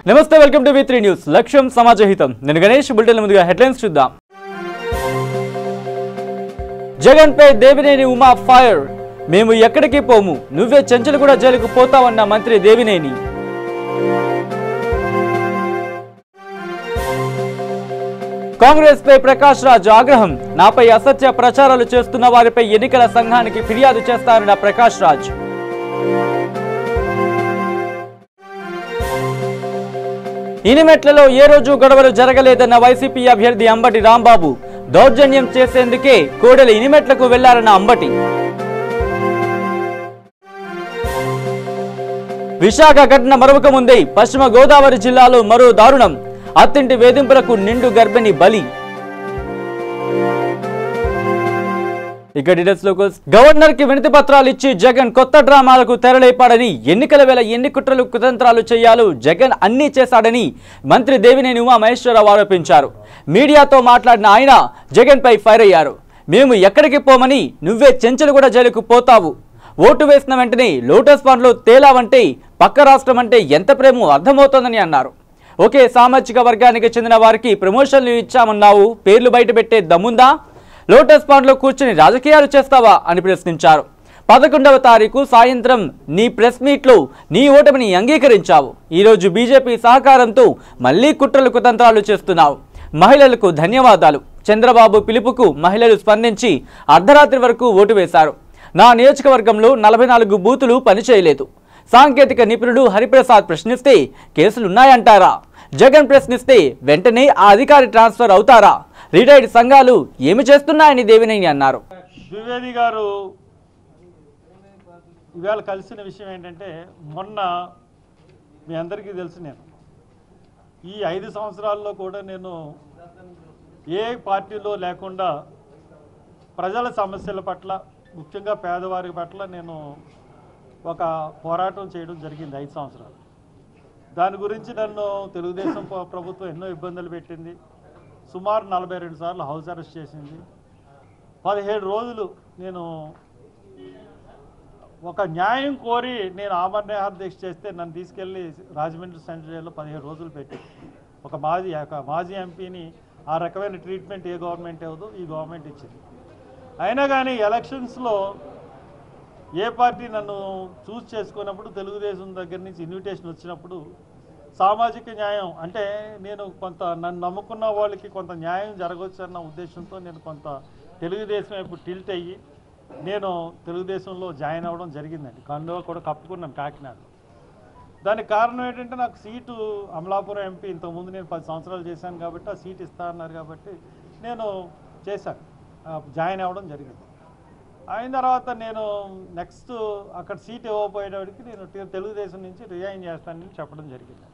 నమస్తే, welcome to V3 news. లక్ష్యం సమాజహితం. నేను గణేష్. బులెటిన్ ముందుగా హెడ్లైన్స్ చూద్దాం. జగన్ పై దేవినేని ఉమా ఫైర్. మేము ఎక్కడికి పోము, నువ్వే చెంచలు కూడా జైలుకు పోతావన్న మంత్రి దేవినేని. కాంగ్రెస్ పై ప్రకాష్ రాజ్ ఆగ్రహం. నాపై అసత్య ప్రచారాలు చేస్తున్న వారిపై ఎన్నికల సంఘానికి ఫిర్యాదు చేస్తారన్న ప్రకాష్ రాజ్. ఇనిమెట్లలో ఏ రోజు గొడవలు జరగలేదన్న వైసీపీ అభ్యర్థి అంబటి రాంబాబు. దౌర్జన్యం చేసేందుకే కోడెల ఇనిమెట్లకు వెళ్లారన్న అంబటి. విశాఖ ఘటన మరొక ముందే పశ్చిమ గోదావరి జిల్లాలో మరో దారుణం. అత్తింటి వేధింపులకు నిండు గర్భిణి బలి. ఇక డీటెయిల్స్ లోకి గవర్నర్ కి వినతి పత్రాలు ఇచ్చి జగన్ కొత్త డ్రామాలకు తెరలేపాడని, ఎన్నికల వేళ ఎన్ని కుట్రలు కుతంత్రాలు చేయాలో జగన్ అన్నీ చేశాడని మంత్రి దేవినేని ఉమా మహేశ్వరరావు ఆరోపించారు. మీడియాతో మాట్లాడిన ఆయన జగన్ పై ఫైర్ అయ్యారు. మేము ఎక్కడికి పోమని, నువ్వే చెంచలు కూడా జైలుకు పోతావు. ఓటు వేసిన వెంటనే లోటస్ పాండ్లో తేలావంటే పక్క రాష్ట్రం అంటే ఎంత ప్రేమో అర్థమవుతోందని అన్నారు. ఒకే సామాజిక వర్గానికి చెందిన వారికి ప్రమోషన్లు ఇచ్చామన్నావు, పేర్లు బయట పెట్టే దమ్ముందా? లోటస్ పాండ్లో కూర్చుని రాజకీయాలు చేస్తావా అని ప్రశ్నించారు. 11వ తారీఖు సాయంత్రం నీ ప్రెస్ మీట్లో నీ ఓటమిని అంగీకరించావు. ఈరోజు బీజేపీ సహకారంతో మళ్లీ కుట్రలు కుతంత్రాలు చేస్తున్నావు. మహిళలకు ధన్యవాదాలు. చంద్రబాబు పిలుపుకు మహిళలు స్పందించి అర్ధరాత్రి వరకు ఓటు వేశారు. నా నియోజకవర్గంలో 44 బూతులు పనిచేయలేదు. సాంకేతిక నిపుణుడు హరిప్రసాద్ ప్రశ్నిస్తే కేసులున్నాయంటారా? జగన్ ప్రశ్నిస్తే వెంటనే ఆ అధికారి ట్రాన్స్ఫర్ అవుతారా? రిటైర్డ్ సంఘాలు ఏమి చేస్తున్నాయని దేవినేని అన్నారు. ద్వివేది గారు ఇవాళ కలిసిన విషయం ఏంటంటే, మొన్న మీ అందరికీ తెలుసు, నేను ఈ 5 సంవత్సరాల్లో కూడా నేను ఏ పార్టీలో లేకుండా ప్రజల సమస్యల పట్ల, ముఖ్యంగా పేదవారి పట్ల నేను ఒక పోరాటం చేయడం జరిగింది 5 సంవత్సరాలు. దాని గురించి నన్ను తెలుగుదేశం ప్రభుత్వం ఎన్నో ఇబ్బందులు పెట్టింది. సుమారు 42 సార్లు హౌస్ అరెస్ట్ చేసింది. 17 రోజులు నేను ఒక న్యాయం కోరి నేను ఆమరణ దీక్ష చేస్తే నన్ను తీసుకెళ్ళి రాజమండ్రి సెంట్రల్ జైల్లో 17 రోజులు పెట్టి ఒక మాజీ ఎంపీని ఆ రకమైన ట్రీట్మెంట్ ఏ గవర్నమెంట్ ఇవ్వదు, ఈ గవర్నమెంట్ ఇచ్చింది. అయినా కానీ ఎలక్షన్స్లో ఏ పార్టీ నన్ను చూస్ చేసుకున్నప్పుడు, తెలుగుదేశం దగ్గర నుంచి ఇన్విటేషన్ వచ్చినప్పుడు సామాజిక న్యాయం అంటే నేను కొంత నన్ను నమ్ముకున్న వాళ్ళకి కొంత న్యాయం జరగవచ్చు అన్న ఉద్దేశంతో నేను కొంత తెలుగుదేశం వైపు టిల్ట్ అయ్యి నేను తెలుగుదేశంలో జాయిన్ అవ్వడం జరిగిందండి. కండువా కూడా కప్పుకున్నాను కాకినాడలో. దానికి కారణం ఏంటంటే, నాకు సీటు అమలాపురం ఎంపీ ఇంతకుముందు నేను 10 సంవత్సరాలు చేశాను కాబట్టి ఆ సీట్ ఇస్తా అన్నారు కాబట్టి నేను చేశాను, జాయిన్ అవ్వడం జరిగింది. అయిన తర్వాత నేను నెక్స్ట్ అక్కడ సీట్ ఇవ్వకపోయేటప్పటికి నేను తెలుగుదేశం నుంచి రిజైన్ చేస్తానని చెప్పడం జరిగిందని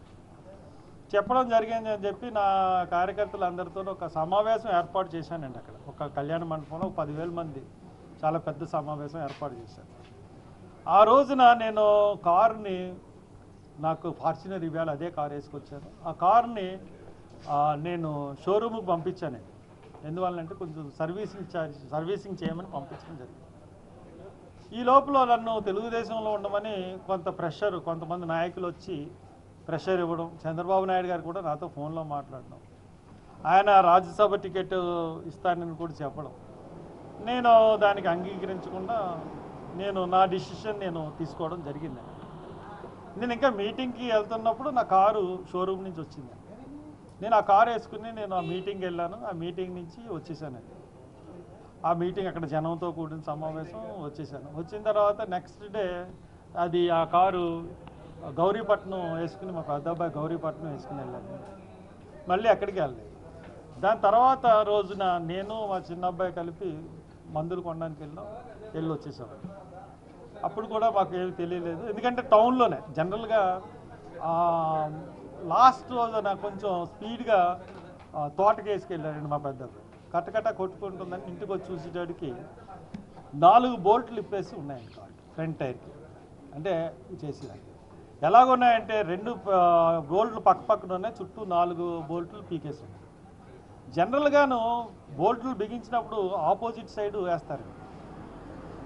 చెప్పి నా కార్యకర్తలందరితో ఒక సమావేశం ఏర్పాటు చేశానండి. అక్కడ ఒక కళ్యాణ మండపంలో 10,000 మంది, చాలా పెద్ద సమావేశం ఏర్పాటు చేశాను. ఆ రోజున నేను కారుని, నాకు ఫార్చునర్ ఇవాళ అదే కారు వేసుకొచ్చాను. ఆ కారుని నేను షోరూమ్కి పంపించానండి. ఎందువల్లంటే కొంచెం సర్వీసింగ్ చేయమని పంపించడం జరిగింది. ఈ లోపల నన్ను తెలుగుదేశంలో ఉండమని కొంత ప్రెషర్, కొంతమంది నాయకులు వచ్చి ప్రెషర్ ఇవ్వడం, చంద్రబాబు నాయుడు గారు కూడా నాతో ఫోన్లో మాట్లాడడం, ఆయన రాజ్యసభ టికెట్ ఇస్తానని కూడా చెప్పడం, నేను దానికి అంగీకరించకుండా నేను నా డిసిషన్ నేను తీసుకోవడం జరిగింది. నేను ఇంకా మీటింగ్కి వెళ్తున్నప్పుడు నా కారు షోరూమ్ నుంచి వచ్చింది. నేను ఆ కారు వేసుకుని నేను ఆ మీటింగ్కి వెళ్ళాను. ఆ మీటింగ్ నుంచి వచ్చేసానండి. ఆ మీటింగ్ అక్కడ జనంతో కూడిన సమావేశం వచ్చేసాను. వచ్చిన తర్వాత నెక్స్ట్ డే అది ఆ కారు గౌరీపట్నం వేసుకుని, మా పెద్ద అబ్బాయి గౌరీపట్నం వేసుకుని వెళ్ళాను. మళ్ళీ అక్కడికి వెళ్ళలేదు. దాని తర్వాత రోజున నేను మా చిన్న అబ్బాయి కలిపి మందులు కొనడానికి వెళ్ళి వచ్చేసాము. అప్పుడు కూడా మాకు ఏమి తెలియలేదు, ఎందుకంటే టౌన్లోనే జనరల్గా లాస్ట్ రోజు నాకు కొంచెం స్పీడ్గా తోటకి వేసుకెళ్ళారండి మా పెద్ద అబ్బాయి. కట్టకట్ట కొట్టుకుంటుందని ఇంటికి వచ్చి చూసేటడికి 4 బోల్ట్లు ఇప్పేసి ఉన్నాయండి కారు ఫ్రంట్ టైర్కి. అంటే చేసేదాన్ని ఎలాగున్నాయంటే 2 బోల్ట్లు పక్కన ఉన్నాయి, చుట్టూ 4 బోల్ట్లు పీకేసి ఉన్నాయి. జనరల్గాను బోల్ట్లు బిగించినప్పుడు ఆపోజిట్ సైడ్ వేస్తారండి,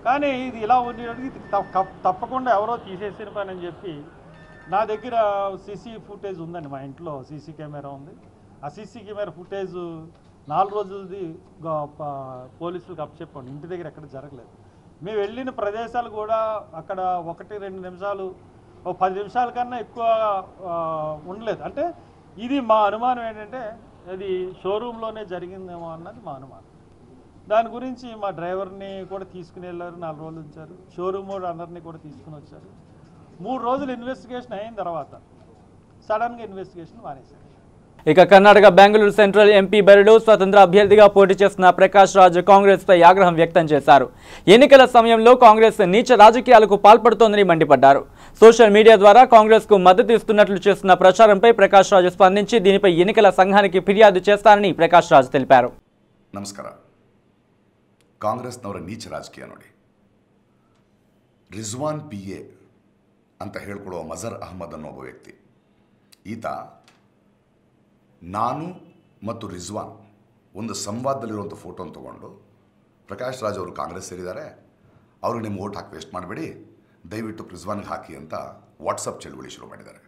కానీ ఇది ఇలా ఉండేటికి తప్పకుండా ఎవరో తీసేసిన పని అని చెప్పి నా దగ్గర సీసీ ఫుటేజ్ ఉందండి, మా ఇంట్లో సీసీ కెమెరా ఉంది. ఆ సీసీ కెమెరా ఫుటేజ్ 4 రోజులది పోలీసులకు అప్పచెప్పండి. ఇంటి దగ్గర ఎక్కడ జరగలేదు. మేము వెళ్ళిన ప్రదేశాలు కూడా అక్కడ 1-2 నిమిషాలు, 10 నిమిషాల కన్నా ఎక్కువ ఉండలేదు. అంటే ఇది మా అనుమానం ఏంటంటే అది షోరూంలోనే జరిగిందేమో అన్నది మా అనుమానం. దాని గురించి మా డ్రైవర్ని కూడా తీసుకుని వెళ్ళారు, 4 రోజులు ఉంచారు. షోరూమ్ అందరినీ కూడా తీసుకుని వచ్చారు. 3 రోజులు ఇన్వెస్టిగేషన్ అయిన తర్వాత సడన్గా ఇన్వెస్టిగేషన్ మానేశారు. ఇక కర్ణాటక బెంగళూరు సెంట్రల్ ఎంపీ బరిలో స్వతంత్ర అభ్యర్థిగా పోటీ చేస్తున్న ప్రకాష్ రాజ్ కాంగ్రెస్ పై ఆగ్రహం వ్యక్తం చేశారు. ఎన్నికల సమయంలో కాంగ్రెస్ నీచ రాజకీయాలకు పాల్పడుతోందని మండిపడ్డారు. సోషల్ మీడియా ద్వారా కాంగ్రెస్ కు మద్దతు ఇస్తున్నట్లు చేస్తున్న ప్రచారంపై ప్రకాష్ రాజ్ స్పందించి దీనిపై ఎన్నికల సంఘానికి ఫిర్యాదు చేస్తారని ప్రకాష్ రాజ్ తెలిపారు. ನಮಸ್ಕಾರ. ಕಾಂಗ್ರೆಸ್ನವರ ನೀಚ ರಾಜಕೀಯ ನೋಡಿ. ರಿಜ್ವಾನ್ PA ಅಂತ ಹೇಳ್ಕೊಳ್ಳುವ ಮಜರ್ ಅಹ್ಮದ್ ಅನ್ನೋ ಒಬ್ಬ ವ್ಯಕ್ತಿ, ಈತ ನಾನು ಮತ್ತು ರಿಜ್ವಾನ್ ಒಂದು ಸಂವಾದದಲ್ಲಿರುವಂಥ ಫೋಟೋನ ತೊಗೊಂಡು ಪ್ರಕಾಶ್ ರಾಜ್ ಅವರು ಕಾಂಗ್ರೆಸ್ ಸೇರಿದ್ದಾರೆ, ಅವ್ರಿಗೆ ನಿಮ್ಮ ಓಟ್ ಹಾಕಿ ವೇಸ್ಟ್ ಮಾಡಬೇಡಿ, ದಯವಿಟ್ಟು ರಿಜ್ವಾನ್ಗೆ ಹಾಕಿ ಅಂತ ವಾಟ್ಸಪ್ ಚಳುವಳಿ ಶುರು ಮಾಡಿದ್ದಾರೆ.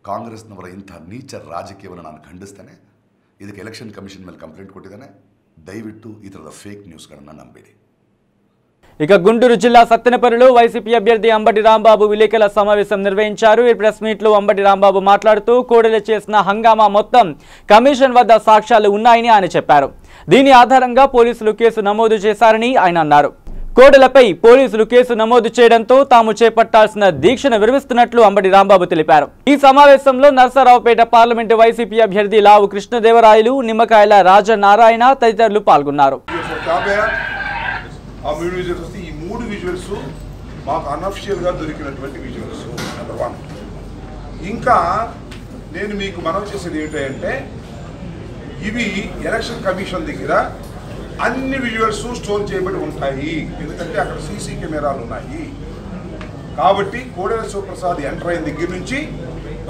ಕಾಂಗ್ರೆಸ್ನವರ ಇಂಥ ನೀಚ ರಾಜಕೀಯವನ್ನು ನಾನು ಖಂಡಿಸ್ತೇನೆ. ಇದಕ್ಕೆ ಎಲೆಕ್ಷನ್ ಕಮಿಷನ್ ಮೇಲೆ ಕಂಪ್ಲೇಂಟ್ ಕೊಟ್ಟಿದ್ದೇನೆ. ದಯವಿಟ್ಟು ಈ ಥರದ ಫೇಕ್ ನ್ಯೂಸ್ಗಳನ್ನು ನಂಬೇಡಿ. ఇక గుంటూరు జిల్లా సత్తెనపల్లిలో వైసీపీ అభ్యర్థి అంబటి రాంబాబు విలేకరుల సమావేశం నిర్వహించారు. ఈ ప్రెస్ మీట్ లో అంబటి రాంబాబు మాట్లాడుతూ కోడెల చేసిన హంగామా మొత్తం కమిషన్ వద్ద సాక్ష్యాలు ఉన్నాయని ఆయన చెప్పారు. దీని ఆధారంగా పోలీసులు కేసు నమోదు చేశారని ఆయన అన్నారు. కోడెలపై పోలీసులు కేసు నమోదు చేయడంతో తాము చేపట్టాల్సిన దీక్షను విరమిస్తున్నట్లు అంబటి రాంబాబు తెలిపారు. ఈ సమావేశంలో నర్సరావుపేట పార్లమెంటు వైసీపీ అభ్యర్థి లావు కృష్ణదేవరాయలు, నిమ్మకాయల రాజనారాయణ తదితరులు పాల్గొన్నారు. ఆ 3 విజువల్స్ వస్తే ఈ 3 విజువల్స్ మాకు అన్అఫిషియల్గా దొరికినటువంటి విజువల్స్ నెంబర్ 1. ఇంకా నేను మీకు మనవి చేసేది ఏంటంటే ఇవి ఎలక్షన్ కమిషన్ దగ్గర అన్ని విజువల్స్ స్టోర్ చేయబడి ఉంటాయి. ఎందుకంటే అక్కడ సీసీ కెమెరాలు ఉన్నాయి. కాబట్టి కోడెల శివప్రసాద్ ఎంటర్ అయిన దగ్గర నుంచి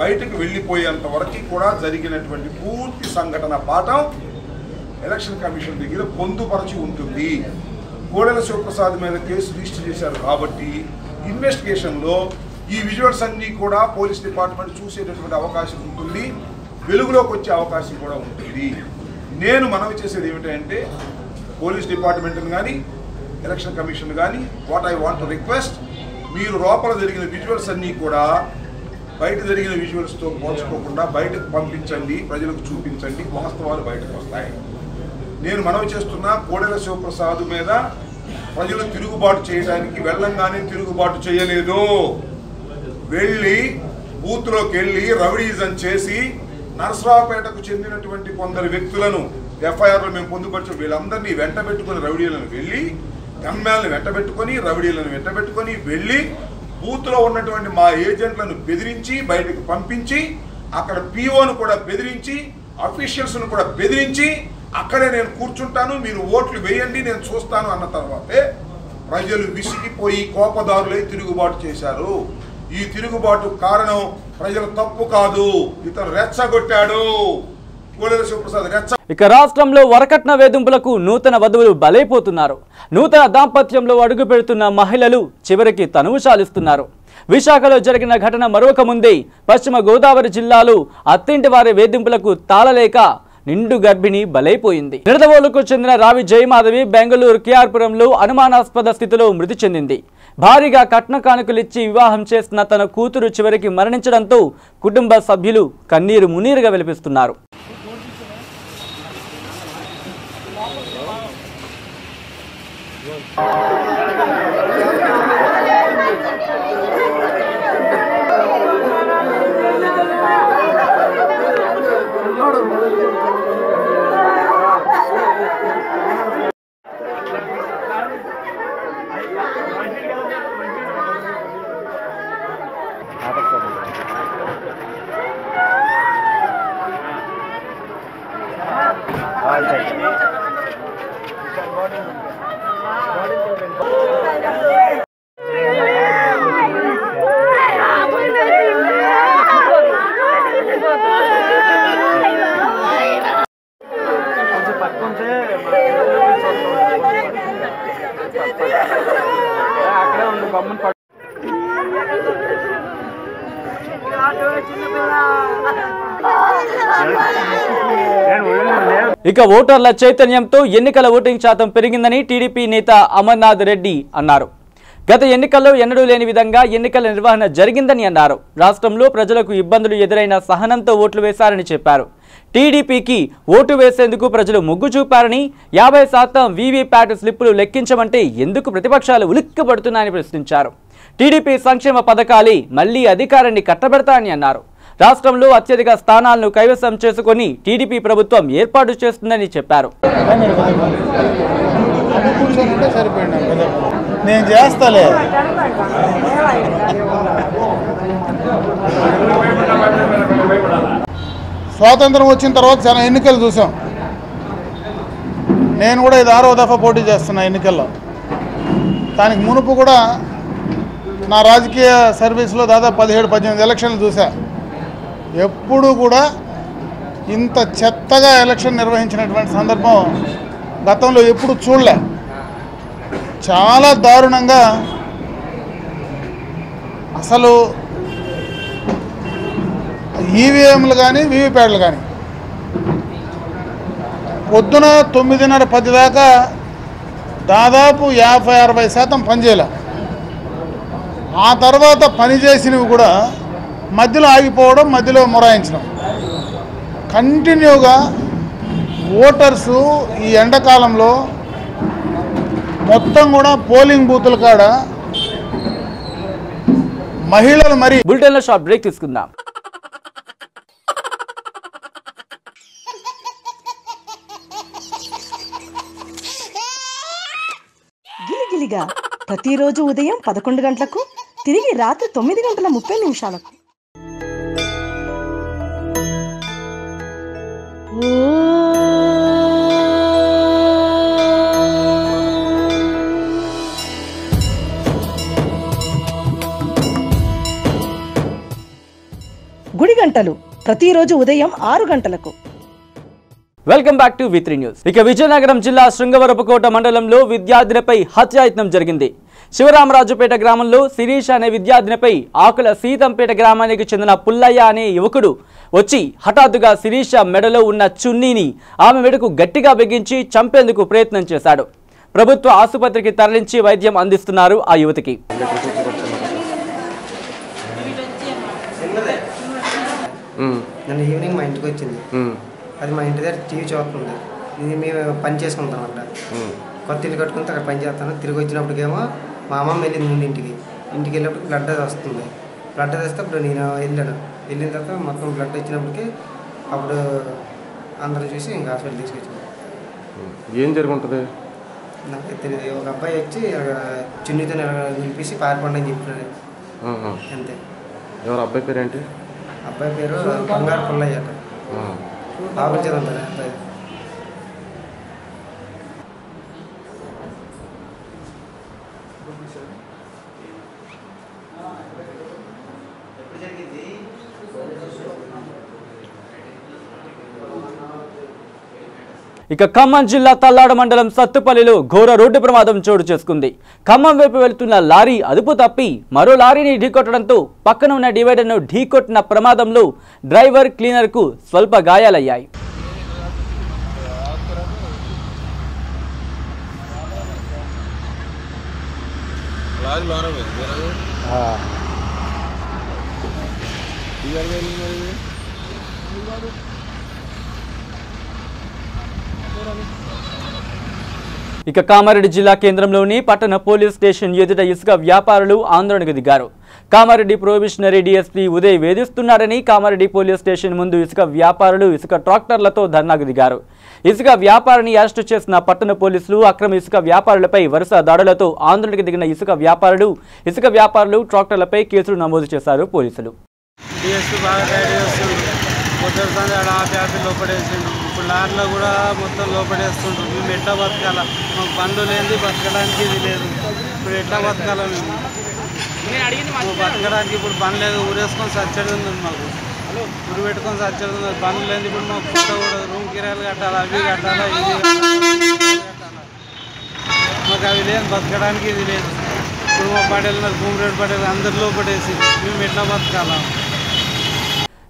బయటకు వెళ్ళిపోయేంత వరకు కూడా జరిగినటువంటి పూర్తి సంఘటన పాఠం ఎలక్షన్ కమిషన్ దగ్గర పొందుపరచి ఉంటుంది. కోడెల శివప్రసాద్ మీద కేసు రిజిస్టర్ చేశారు కాబట్టి ఇన్వెస్టిగేషన్లో ఈ విజువల్స్ అన్నీ కూడా పోలీస్ డిపార్ట్మెంట్ చూసేటటువంటి అవకాశం ఉంటుంది, వెలుగులోకి వచ్చే అవకాశం కూడా ఉంటుంది. నేను మనవి చేసేది ఏమిటంటే పోలీస్ డిపార్ట్మెంట్ని కానీ ఎలక్షన్ కమిషన్ కానీ what I want to request, మీరు లోపల జరిగిన విజువల్స్ అన్నీ కూడా బయట జరిగిన విజువల్స్తో పోల్చుకోకుండా బయటకు పంపించండి, ప్రజలకు చూపించండి, వాస్తవాలు బయటకు వస్తాయి. నేను మనవి చేస్తున్నా, కోడెల శివప్రసాద్ మీద ప్రజలు తిరుగుబాటు చేయడానికి వెళ్ళంగానే తిరుగుబాటు చేయలేదు. వెళ్ళి బూత్లోకి వెళ్ళి రౌడీజం చేసి నరసరావుపేటకు చెందినటువంటి కొందరు వ్యక్తులను ఎఫ్ఐఆర్లో మేము పొందుపరిచి వీళ్ళందరినీ వెంటబెట్టుకుని రౌడీలను వెళ్ళి ఎమ్మెల్యేలను వెంటబెట్టుకొని రౌడీలను వెంటబెట్టుకొని వెళ్ళి బూత్లో ఉన్నటువంటి మా ఏజెంట్లను బెదిరించి బయటకు పంపించి అక్కడ పిఓను కూడా బెదిరించి అఫీషియల్స్ను కూడా బెదిరించి అక్కడే నేను కూర్చుంటాను, మీరు ఓట్లు వేయండి, నేను చూస్తాను అన్న తర్వాతే ప్రజలు విసిగిపోయి కోపదారులై తిరుగుబాటు చేశారు. ఈ తిరుగుబాటు కారణం ప్రజల తప్పు కాదు, ఇతను రెచ్చగొట్టాడు. కోడెల శివప్రసాద్ రెచ్చ. ఇక రాష్ట్రంలో వరకట్న వేధింపులకు నూతన వధువులు బలైపోతున్నారు. నూతన దాంపత్యంలో అడుగు పెడుతున్న మహిళలు చివరికి తనువు చాలిస్తున్నారు. విశాఖలో జరిగిన ఘటన మరొక ముందే పశ్చిమ గోదావరి జిల్లాలో అత్తింటి వారి వేధింపులకు తాళలేక నిండు గర్భిణి బలైపోయింది. నిడదవోలుకు చెందిన రావి జయమాధవి బెంగళూరు కేఆర్పురంలో అనుమానాస్పద స్థితిలో మృతి చెందింది. భారీగా కట్న కానుకలిచ్చి వివాహం చేసిన తన కూతురు చివరికి మరణించడంతో కుటుంబ సభ్యులు కన్నీరు మునీరుగా విలపిస్తున్నారు. ఇక ఓటర్ల చైతన్యంతో ఎన్నికల ఓటింగ్ శాతం పెరిగిందని టీడీపీ నేత అమర్నాథ్ రెడ్డి అన్నారు. గత ఎన్నికల్లో ఎన్నడూ లేని విధంగా ఎన్నికల నిర్వహణ జరిగిందని అన్నారు. రాష్ట్రంలో ప్రజలకు ఇబ్బందులు ఎదురైన సహనంతో ఓట్లు వేశారని చెప్పారు. టీడీపీకి ఓటు వేసేందుకు ప్రజలు మొగ్గు చూపారని 50% వీవీప్యాట్ స్లిప్పులు లెక్కించమంటే ఎందుకు ప్రతిపక్షాలు ఉలిక్కిపడుతున్నాయని ప్రశ్నించారు. టీడీపీ సంక్షేమ పథకాలే మళ్లీ అధికారాన్ని కట్టబెడతారని అన్నారు. రాష్ట్రంలో అత్యధిక స్థానాలను కైవసం చేసుకుని టీడీపీ ప్రభుత్వం ఏర్పాటు చేస్తుందని చెప్పారు. నేను చేస్తాలే. స్వాతంత్రం వచ్చిన తర్వాత చాలా ఎన్నికలు చూసాం. నేను కూడా ఇది 6వ దఫా పోటీ చేస్తున్నా ఎన్నికల్లో. దానికి మునుపు కూడా నా రాజకీయ సర్వీస్లో దాదాపు 17-18 ఎలక్షన్లు చూసా. ఎప్పుడు కూడా ఇంత చెత్తగా ఎలక్షన్ నిర్వహించినటువంటి సందర్భం గతంలో ఎప్పుడు చూడలే. చాలా దారుణంగా అసలు ఈవీఎంలు కానీ వీవీప్యాడ్లు కానీ పొద్దున 9:30-10 దాకా దాదాపు 50-60% పనిచేయలే. ఆ తర్వాత పనిచేసినవి కూడా మధ్యలో ఆగిపోవడం, మధ్యలో మొరాయించడం. కంటిన్యూగా ఓటర్సు ఈ ఎండాకాలంలో మొత్తం కూడా పోలింగ్ బూతుల కాడ మహిళలు మరి బులెటిన్లో షార్ట్ బ్రేక్ తీసుకుందాం. గిలిగిలిగా ప్రతిరోజు ఉదయం 11 గంటలకు, తిరిగి రాత్రి 9:30 గుడి గంటలు ప్రతిరోజు ఉదయం 6 గంటలకు. Welcome back to V3 news. ఇక విజయనగరం జిల్లా శృంగవరపుకోట మండలంలో విద్యార్థినిపై హత్యాయత్నం జరిగింది. శివరామరాజుపేట గ్రామంలో శిరీష్ అనే విద్యార్థినిపై ఆకుల సీతంపేట గ్రామానికి చెందిన పుల్లయ్య అనే యువకుడు వచ్చి హఠాత్తుగా శిరీష మెడలో ఉన్న చున్నీని ఆమె మెడకు గట్టిగా బిగించి చంపేందుకు ప్రయత్నం చేశాడు. ప్రభుత్వ ఆసుపత్రికి తరలించి వైద్యం అందిస్తున్నారు ఆ యువతికి. నన్ను ఈవినింగ్ మా ఇంటికి వచ్చింది. అది మా ఇంటి దగ్గర టీవీ చూస్తుంది. ఇది మేము పని చేసుకుంటామంట. కొత్త ఇల్లు కట్టుకుంటే అక్కడ పని చేస్తాను. తిరిగి వచ్చినప్పటికేమో మా అమ్మమ్మ వెళ్ళింది ముందు ఇంటికి వెళ్ళినప్పుడు బ్లడ్ అది వస్తుంది. బ్లడ్ అది వస్తే అప్పుడు నేను వెళ్ళిన తర్వాత మొత్తం బ్లడ్ వచ్చినప్పటికీ అప్పుడు అందరూ చూసి ఇంకా హాస్పిటల్ తీసుకొచ్చాను. ఏం జరుగుతుంది నాకు తెలియదు. ఒక అబ్బాయి వచ్చి చున్నీతో నిలిపేసి పారిపోండి అని చెప్పాడు. అంతే. ఎవరు అబ్బాయి పేరు ఏంటి? అబ్బాయి పేరు బంగారు పుల్లయ్య అట. ఆపించదంటారు అబ్బాయి. ఇక ఖమ్మం జిల్లా తల్లాడ మండలం సత్తుపల్లిలో ఘోర రోడ్డు ప్రమాదం చోటు చేసుకుంది. ఖమ్మం వైపు వెళ్తున్న లారీ అదుపు తప్పి మరో లారీని ఢీకొట్టడంతో పక్కన ఉన్న డివైడర్ను ఢీకొట్టిన ప్రమాదంలో డ్రైవర్, క్లీనర్కు స్వల్ప గాయాలయ్యాయి. ఇక కామారెడ్డి జిల్లా కేంద్రంలోని పట్టణ పోలీస్ స్టేషన్ ఎదుట ఇసుక వ్యాపారులు ఆందోళనకు దిగారు. కామారెడ్డి ప్రొబేషనరీ డీఎస్పీ ఉదయ్ వేధిస్తున్నారని కామారెడ్డి పోలీస్ స్టేషన్ ముందు ఇసుక వ్యాపారులు ఇసుక ట్రాక్టర్లతో ధర్నాకు దిగారు. ఇసుక వ్యాపారిని అరెస్టు చేసిన పట్టణ పోలీసులు అక్రమ ఇసుక వ్యాపారులపై వరుస దాడులతో ఆందోళనకు దిగిన ఇసుక వ్యాపారులు ట్రాక్టర్లపై కేసులు నమోదు చేశారు పోలీసులు. లోపడేసిండు. ఇప్పుడు లారీలో కూడా మొత్తం లోపడేస్తుంటారు. మేము ఎట్లా బతకాల? మాకు బండ్లు లేనిది బతకడానికి ఇది లేదు. ఇప్పుడు ఎట్లా బతకాల? మేము బతకడానికి ఇప్పుడు బండ్లు లేదు. ఊరేసుకొని సచ్చడి ఉంది. మాకు ఊరు పెట్టుకొని సచ్చడి ఉంది. బండ్లు లేదు. ఇప్పుడు మాకు ఫుడ్ కూడా రూమ్ కిరాయిలు కట్టాలి, అవి కట్టాలా, ఇది కట్టాలా. మాకు అవి లేదు, బతకడానికి ఇది లేదు. ఇప్పుడు మా పడేలు భూమిరేడు పడేలు అందరు లోపడేసి మేము ఎట్లా బతకాలా?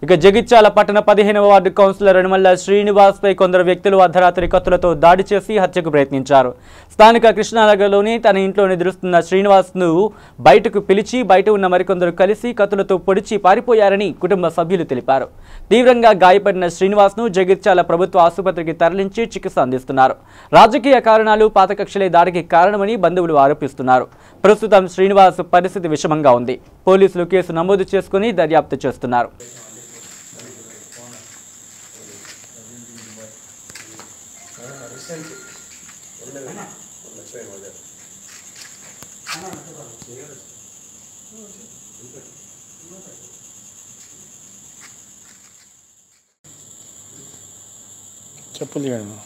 ఇక జగిత్యాల పట్టణ 15వ వార్డు కౌన్సిలర్ రెణమల్ల శ్రీనివాస్పై కొందరు వ్యక్తులు అర్ధరాత్రి కత్తులతో దాడి చేసి హత్యకు ప్రయత్నించారు. స్థానిక కృష్ణానగర్లోని తన ఇంట్లో నిద్రిస్తున్న శ్రీనివాస్ను బయటకు పిలిచి బయట ఉన్న మరికొందరు కలిసి కత్తులతో పొడిచి పారిపోయారని కుటుంబ సభ్యులు తెలిపారు. తీవ్రంగా గాయపడిన శ్రీనివాస్ను జగిత్యాల ప్రభుత్వ ఆసుపత్రికి తరలించి చికిత్స అందిస్తున్నారు. రాజకీయ కారణాలు పాత కక్షలే దాడికి కారణమని బంధువులు ఆరోపిస్తున్నారు. ప్రస్తుతం శ్రీనివాస్ పరిస్థితి విషమంగా ఉంది. పోలీసులు కేసు నమోదు చేసుకుని దర్యాప్తు చేస్తున్నారు. చెప్పులు తీయండి.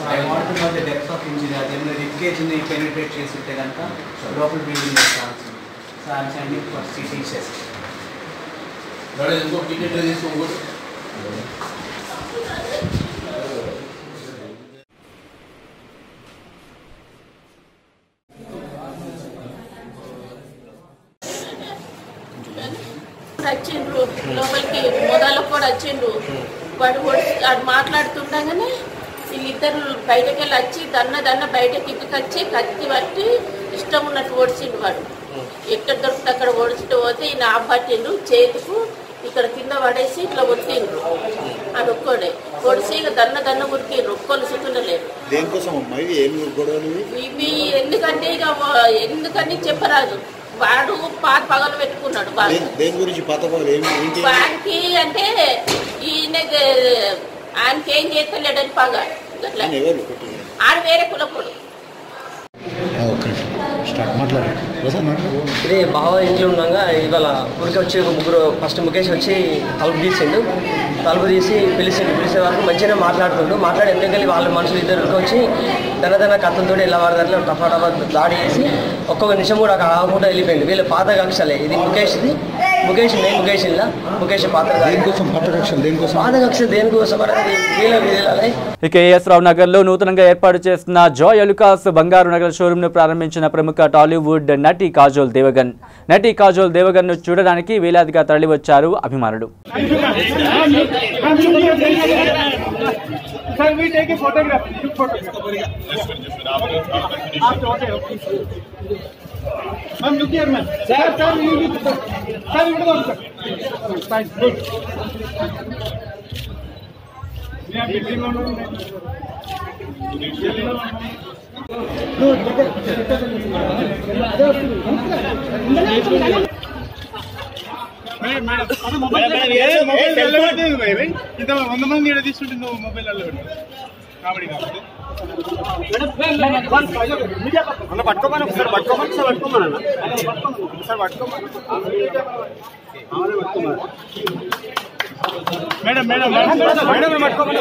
I want to know the depth of injury. Then the ribcage penetrate చేస్తుంటే కనుక లోపల బ్లీడింగ్ వస్తుంది. So I am sending for CT test. Brother, ఇంకో టికెట్ తీసుకో ఇంకోటి. వచ్చిండ్రు లోపలికి మొదలు కూడా వచ్చిండ్రు. వాడు మాట్లాడుతుండగానే వీళ్ళిద్దరు బయటకు వెళ్ళి వచ్చి దన్న బయటకి ఇట్టుకొచ్చి కత్తి పట్టి ఇష్టం ఉన్నట్టు ఓడిచిండు. వాడు ఎక్కడ దొరికితే అక్కడ ఓడిచిட்டு పోతే ఈయన ఆపట్టిండు. చేతికు ఇక్కడ కింద పడేసి ఇట్లా ఒత్తిండ్రు. అది ఒక్కడే పొడిచి ఇక దన్న ఉరికిండ్రు. ఒక్కళ్ళు సుతుండలేరు. ఇవి ఎందుకంటే ఇక ఎందుకని చెప్పరాదు. వాడు పాత పగలు పెట్టుకున్నాడు. వాడికి అంటే ఈయన ఆయనకి ఏం చేస్తలేడని పగ. ఆడు వేరే కులపుడు. ఇది బాగా ఇంట్లో ఉండగా ఇవాళ ఊరికి వచ్చి ముగ్గురు ఫస్ట్ ముఖేష్ వచ్చి తలుపు తీసి పిలిచే వరకు మంచిగా మాట్లాడి ఎందుకెళ్ళి వాళ్ళ మనుషులు ఇద్దరికి వచ్చి దన కత్తంతో ఎలా వాడదాంట్లో టఫా దాడి చేసి ఒక్కొక్క నిమిషం కూడా అక్కడ ఆగకుండా వెళ్ళిపోయింది. వీళ్ళు పాత కక్షలే. ఇది ముఖేష్ ఇలా ముఖేష్ పాత కక్ష దేనికోసం అనేది. ఇక ఏఎస్ రావు నగర్ లో నూతనంగా ఏర్పాటు చేస్తున్న జాయ్ అలుకాస్ బంగారు నగర్ షోరూమ్ ను ప్రారంభించిన ప్రముఖ టాలీవుడ్ నటి కాజోల్ దేవగన్ ను చూడడానికి వేలాదిగా తరలివచ్చారు అభిమానులు. మంది తీసుకుంటే నువ్వు మొబైల్ కాబడి పట్టుకోమని ఒకసారి పట్టుకోమని madam పట్టుకోమని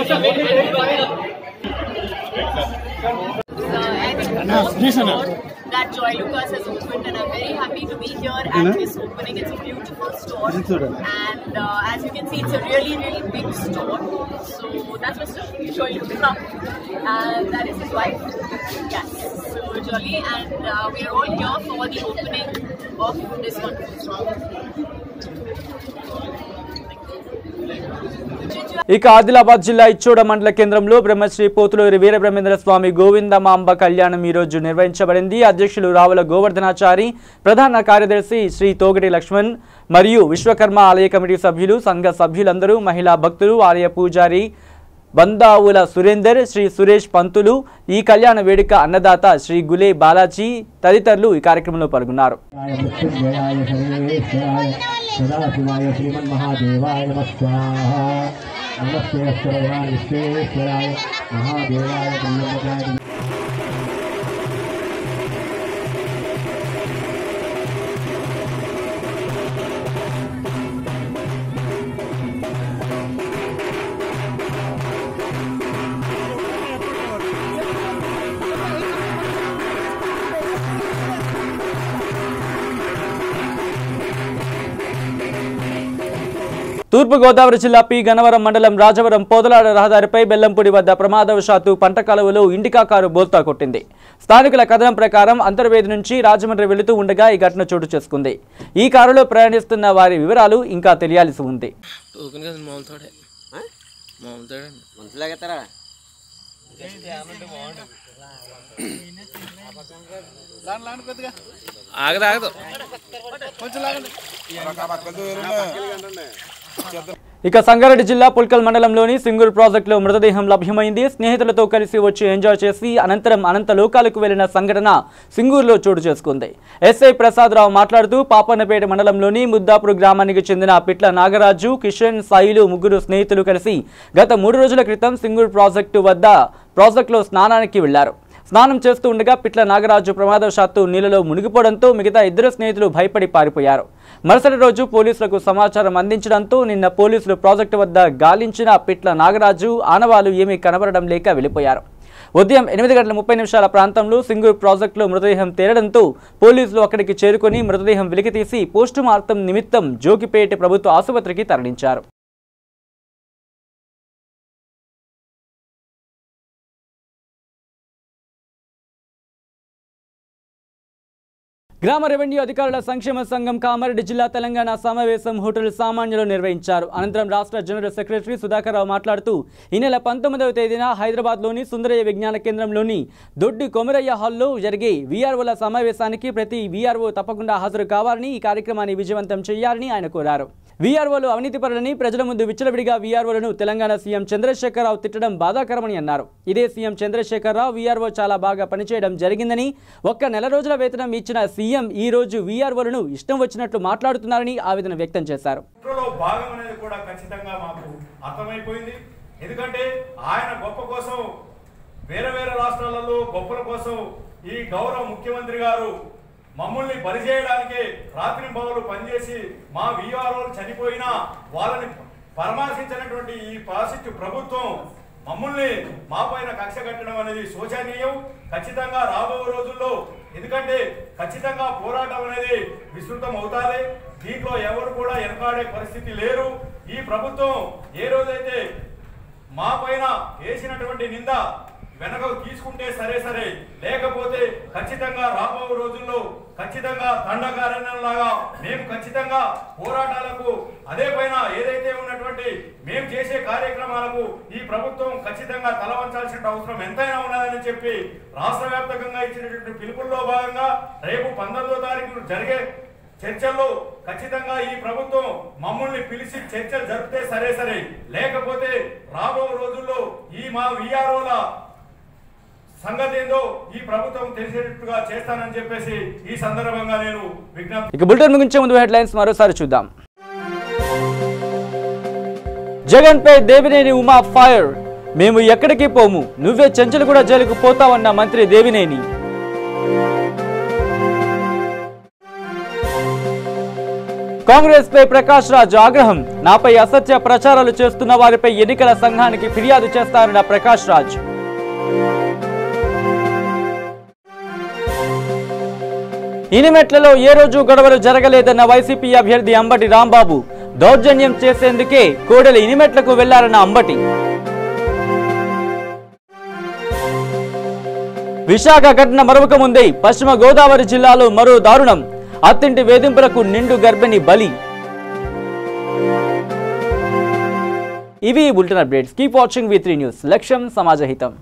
that Joy Lucas has opened, and I'm very happy to be here at this opening. It's a beautiful store, and as you can see, it's a really, really big store. So that's Mr. Joy Lucas, and that is his wife. Yes, so Jolly, and we are all here for the opening of this wonderful store. ఇక ఆదిలాబాద్ జిల్లా ఇచ్చోడ మండల కేంద్రంలో బ్రహ్మశ్రీ పోతులూరి వీరబ్రహ్మేంద్ర స్వామి గోవిందమాంబ కళ్యాణం ఈ రోజు నిర్వహించబడింది. అధ్యక్షులు రావుల గోవర్ధనాచారి, ప్రధాన కార్యదర్శి శ్రీ తోగటి లక్ష్మణ్ మరియు విశ్వకర్మ ఆలయ కమిటీ సభ్యులు, సంఘ సభ్యులందరూ, మహిళా భక్తులు, ఆలయ పూజారి బందావుల సురేందర్, శ్రీ సురేష్ పంతులు, ఈ కళ్యాణ వేడుక అన్నదాత శ్రీ గులే బాలాజీ తదితరులు ఈ కార్యక్రమంలో పాల్గొన్నారు. సదాశివాయ శ్రీమన్మహాదేవాయ నమః స్వాహా. నమస్తే అస్తరాయ విశ్వేశ్వరాయ మహాదేవాయ బ్రహ్మచారి. తూర్పుగోదావరి జిల్లా పి గన్నవరం మండలం రాజవరం పోదలాడ రహదారిపై బెల్లంపూడి వద్ద ప్రమాదవశాత్తు పంట కాలువలో ఇండికా కారు బోల్తా కొట్టింది. స్థానికుల కథనం ప్రకారం అంతర్వేది నుంచి రాజమండ్రి వెళుతూ ఉండగా ఈ ఘటన చోటు చేసుకుంది. ఈ కారులో ప్రయాణిస్తున్న వారి వివరాలు ఇంకా తెలియాల్సి ఉంది. ఇక సంగారెడ్డి జిల్లా పుల్కల్ మండలంలోని సింగూరు ప్రాజెక్టులో మృతదేహం లభ్యమైంది. స్నేహితులతో కలిసి వచ్చి ఎంజాయ్ చేసి అనంతరం అనంత లోకాలకు వెళ్లిన సంఘటన సింగూరులో చోటు చేసుకుంది. ఎస్ఐ ప్రసాదరావు మాట్లాడుతూ పాపన్నపేట మండలంలోని ముద్దాపూర్ గ్రామానికి చెందిన పిట్ల నాగరాజు, కిషన్, సాయిలు ముగ్గురు స్నేహితులు కలిసి గత 3 రోజుల క్రితం సింగూరు ప్రాజెక్టులో స్నానానికి వెళ్లారు. స్నానం చేస్తూ ఉండగా పిట్ల నాగరాజు ప్రమాదవశాత్తు నీళ్లలో మునిగిపోవడంతో మిగతా 2 స్నేహితులు భయపడి పారిపోయారు. మరుసటి రోజు పోలీసులకు సమాచారం అందించడంతో నిన్న పోలీసులు ప్రాజెక్టు వద్ద గాలించిన పిట్ల నాగరాజు ఆనవాలు ఏమీ కనబడడం లేక వెళ్లిపోయారు. ఉదయం 8:30 ప్రాంతంలో సింగూరు ప్రాజెక్టులో మృతదేహం తేలడంతో పోలీసులు అక్కడికి చేరుకుని మృతదేహం వెలికితీసి పోస్టుమార్టం నిమిత్తం జోగిపేట ప్రభుత్వ ఆసుపత్రికి తరలించారు. గ్రామ రెవెన్యూ అధికారుల సంక్షేమ సంఘం కామారెడ్డి జిల్లా తెలంగాణ సమావేశం హోటల్ సామాన్యులో నిర్వహించారు. అనంతరం రాష్ట్ర జనరల్ సెక్రటరీ సుధాకర్ రావు మాట్లాడుతూ ఈ నెల 19వ తేదీన హైదరాబాద్లోని సుందరయ్య విజ్ఞాన కేంద్రంలోని దొడ్డి కొమరయ్య హాల్లో జరిగే వీఆర్ఓల సమావేశానికి ప్రతి వీఆర్ఓ తప్పకుండా హాజరు కావాలని, ఈ కార్యక్రమాన్ని విజయవంతం చేయాలని ఆయన కోరారు. వీఆర్ఓలు అవినీతిపరులని, ప్రజల ముందు విచ్చలవిడిగా వీఆర్ఓలను తెలంగాణ సీఎం చంద్రశేఖరరావు తిట్టడం బాధాకరమని అన్నారు. ఇదే సీఎం చంద్రశేఖరరావు వీఆర్ఓ చాలా బాగా పనిచేయడం జరిగిందని, ఒక్క నెల రోజుల వేతనం ఇచ్చిన సీఎం ఈ రోజు వీఆర్ఓలను ఇష్టం వచ్చినట్లు మాట్లాడుతున్నారని ఆవేదన వ్యక్తం చేశారు. భాగం అనేది కూడా ఖచ్చితంగా మాకు అర్థమైపోయింది. ఎందుకంటే ఆయన గొప్ప కోసం వేరే వేరే రాష్ట్రాలలో గొప్పల కోసం ఈ గౌరవ ముఖ్యమంత్రి గారు మమ్మల్ని పరిచేయడానికి రాత్రి పగలు పనిచేసి మా వీఆర్ఓలు చనిపోయినా వాళ్ళని పరామర్శించినటువంటి ఈ పాసిట్ ప్రభుత్వం మమ్మల్ని మా పైన కక్ష కట్టడం అనేది శోచనీయం. ఖచ్చితంగా రాబో రోజుల్లో ఎందుకంటే ఖచ్చితంగా పోరాటం అనేది విస్తృతం అవుతాది. దీంట్లో ఎవరు కూడా వెనకాడే పరిస్థితి లేరు. ఈ ప్రభుత్వం ఏ రోజైతే మా పైన వేసినటువంటి నింద వెనకకు తీసుకుంటే సరే, లేకపోతే ఖచ్చితంగా రాబో రోజుల్లో ఖచ్చితంగా దండకారణ్యంలాగా మేము ఖచ్చితంగా పోరాటాలకు అదే పైన ఏదైతే ఉన్నటువంటి మేము చేసే కార్యక్రమాలకు ఈ ప్రభుత్వం ఖచ్చితంగా తలవంచాల్సిన అవసరం ఎంతైనా ఉన్నదని చెప్పి రాష్ట్ర వ్యాప్తంగా ఇచ్చినటువంటి పిలుపుల్లో భాగంగా రేపు 19వ తారీఖు జరిగే చర్చల్లో ఖచ్చితంగా ఈ ప్రభుత్వం మమ్మల్ని పిలిచి చర్చలు జరిపితే సరే, లేకపోతే రాబో రోజుల్లో ఈ మా వీఆర్ఓల సంగతి ఏందో ఈ ప్రభుత్వం తెలిసేట్టుగా చేస్తానని చెప్పేసి ఈ సందర్భంగా నేను విజ్ఞప్తి. ఇక బులెటిన్ ముగించే ముందు హెడ్లైన్స్ మరోసారి చూద్దాం. జగన్ పై దేవినేని ఉమా ఫైర్, మేము ఎక్కడికి పోము, నువ్వే చెంచలు కూడా జైలుకు పోతావన్న మంత్రి దేవినేని. కాంగ్రెస్ పై ప్రకాష్ రాజ్ ఆగ్రహం, నాపై అసత్య ప్రచారాలు చేస్తున్న వారిపై ఎన్నికల సంఘానికి ఫిర్యాదు చేస్తారన్న ప్రకాష్ రాజ్. ఇనిమెట్లలో ఏ రోజు గొడవలు జరగలేదన్న వైసీపీ అభ్యర్థి అంబటి రాంబాబు దౌర్జన్యం చేసేందుకే కోడెల ఇనిమెట్లకు వెళ్లారన్న అంబటి. విశాఖ ఘటన మరొక ముందే పశ్చిమ గోదావరి జిల్లాలో మరో దారుణం. అత్తింటి వేధింపులకు నిండు గర్భిణి బలి. ఇవి bulletin updates. Keep watching V3 news. లక్ష్యం సమాజహితం.